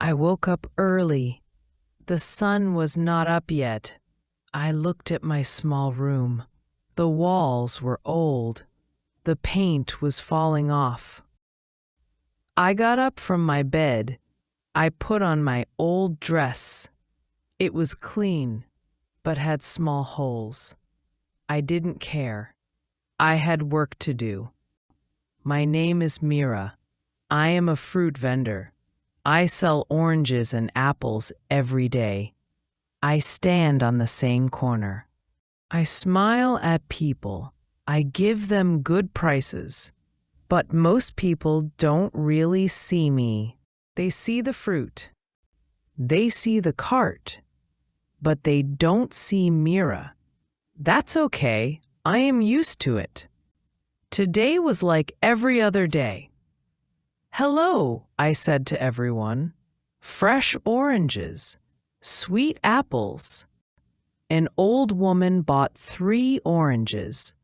I woke up early. The sun was not up yet. I looked at my small room. The walls were old. The paint was falling off. I got up from my bed. I put on my old dress. It was clean, but had small holes. I didn't care. I had work to do. My name is Mira. I am a fruit vendor. I sell oranges and apples every day. I stand on the same corner. I smile at people. I give them good prices. But most people don't really see me. They see the fruit. They see the cart. But they don't see Mira. That's okay. I am used to it. Today was like every other day. Hello, I said to everyone. Fresh oranges, sweet apples. An old woman bought 3 oranges.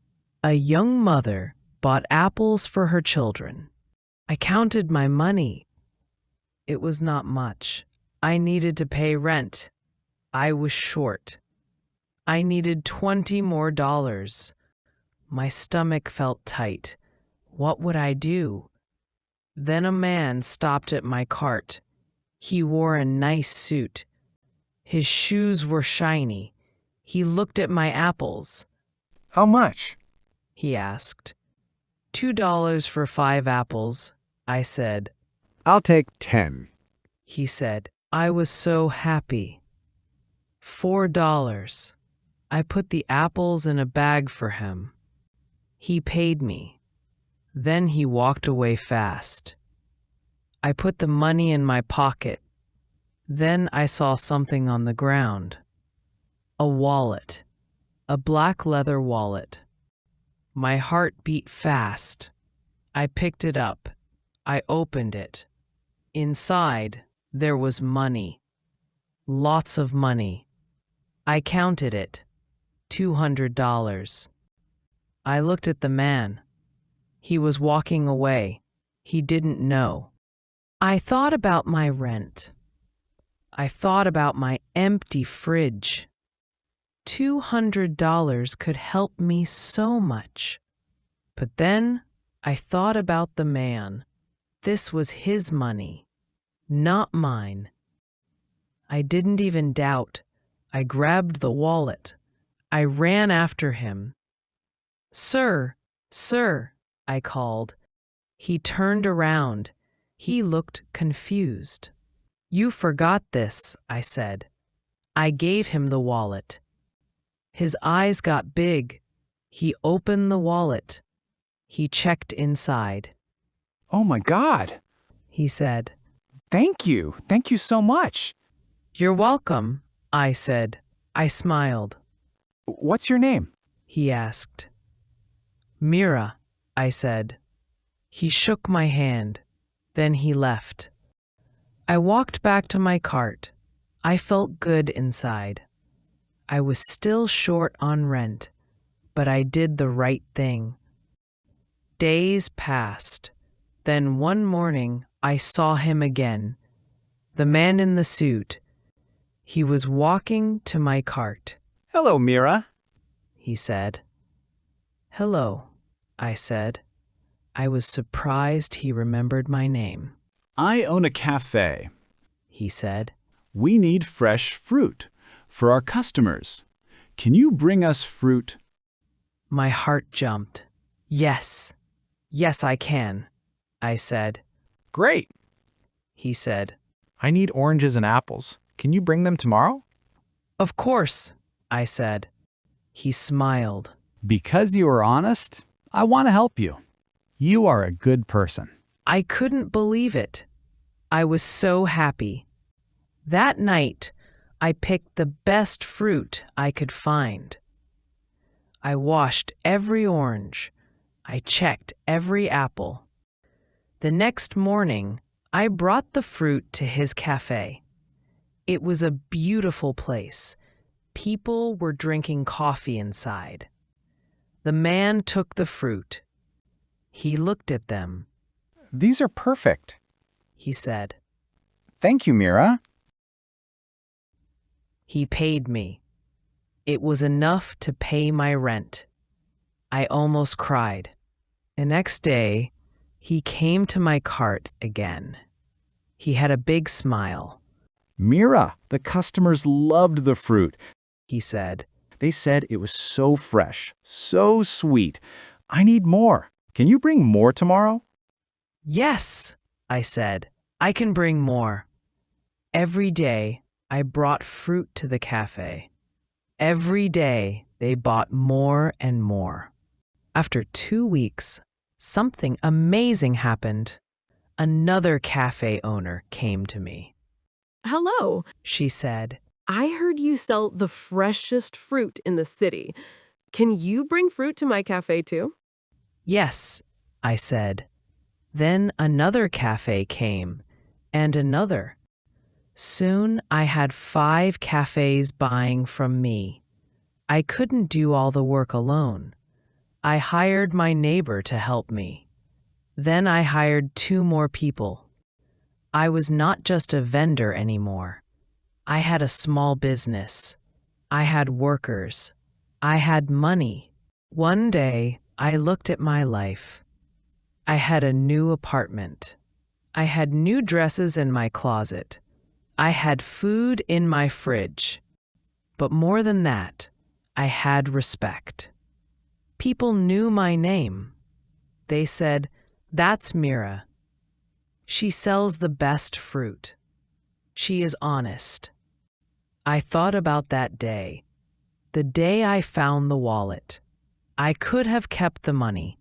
A young mother bought apples for her children. I counted my money. It was not much. I needed to pay rent. I was short. I needed $20 more. My stomach felt tight. What would I do? Then a man stopped at my cart. He wore a nice suit. His shoes were shiny. He looked at my apples. How much? He asked. $2 for 5 apples, I said. I'll take 10. He said. I was so happy. $4. I put the apples in a bag for him. He paid me. Then he walked away fast. I put the money in my pocket. Then I saw something on the ground. A wallet. A black leather wallet. My heart beat fast. I picked it up. I opened it. Inside, there was money. Lots of money. I counted it. $200. I looked at the man. He was walking away. He didn't know. I thought about my rent. I thought about my empty fridge. $200 could help me so much. But then I thought about the man. This was his money, not mine. I didn't even doubt. I grabbed the wallet. I ran after him. Sir, sir, I called. He turned around. He looked confused. You forgot this, I said. I gave him the wallet. His eyes got big. He opened the wallet. He checked inside. Oh my God! He said. Thank you. Thank you so much. You're welcome, I said. I smiled. What's your name? He asked. Mira, I said. He shook my hand. Then he left. I walked back to my cart. I felt good inside. I was still short on rent, but I did the right thing. Days passed. Then one morning, I saw him again. The man in the suit. He was walking to my cart. Hello, Mira. He said. Hello, I said. I was surprised he remembered my name. I own a cafe. He said. We need fresh fruit for our customers. Can you bring us fruit? My heart jumped. Yes. Yes, I can, I said. Great. He said. I need oranges and apples. Can you bring them tomorrow? Of course, I said. He smiled. Because you are honest, I want to help you. You are a good person. I couldn't believe it. I was so happy. That night, I picked the best fruit I could find. I washed every orange. I checked every apple. The next morning, I brought the fruit to his cafe. It was a beautiful place. People were drinking coffee inside. The man took the fruit. He looked at them. These are perfect. He said. Thank you, Mira. He paid me. It was enough to pay my rent. I almost cried. The next day, he came to my cart again. He had a big smile. Mira, the customers loved the fruit. He said, They said it was so fresh, so sweet. I need more. Can you bring more tomorrow? "Yes," I said, "I can bring more." Every day, I brought fruit to the cafe. Every day, they bought more and more. After 2 weeks, something amazing happened. Another cafe owner came to me. Hello, She said, I heard you sell the freshest fruit in the city. Can you bring fruit to my cafe too? "Yes," I said. Then another cafe came, and another. Soon I had 5 cafes buying from me. I couldn't do all the work alone. I hired my neighbor to help me. Then I hired 2 more people. I was not just a vendor anymore. I had a small business. I had workers. I had money. One day, I looked at my life. I had a new apartment. I had new dresses in my closet. I had food in my fridge. But more than that, I had respect. People knew my name. They said, "That's Mira. She sells the best fruit. She is honest." I thought about that day, the day I found the wallet. I could have kept the money.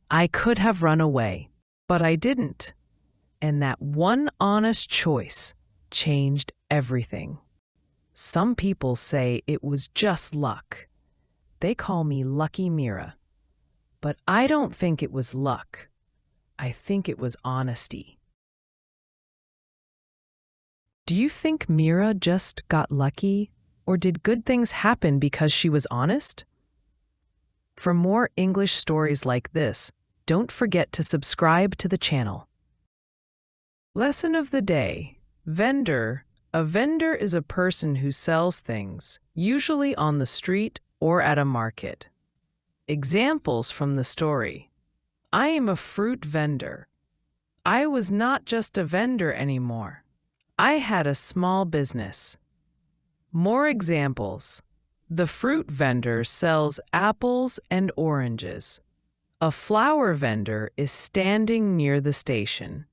I could have run away, but I didn't. And that one honest choice changed everything. Some people say it was just luck. They call me Lucky Mira. But I don't think it was luck. I think it was honesty. Do you think Mira just got lucky, or did good things happen because she was honest? For more English stories like this, don't forget to subscribe to the channel. Lesson of the day. Vendor. A vendor is a person who sells things, usually on the street or at a market. Examples from the story. I am a fruit vendor. I was not just a vendor anymore. I had a small business. More examples. The fruit vendor sells apples and oranges. A flower vendor is standing near the station.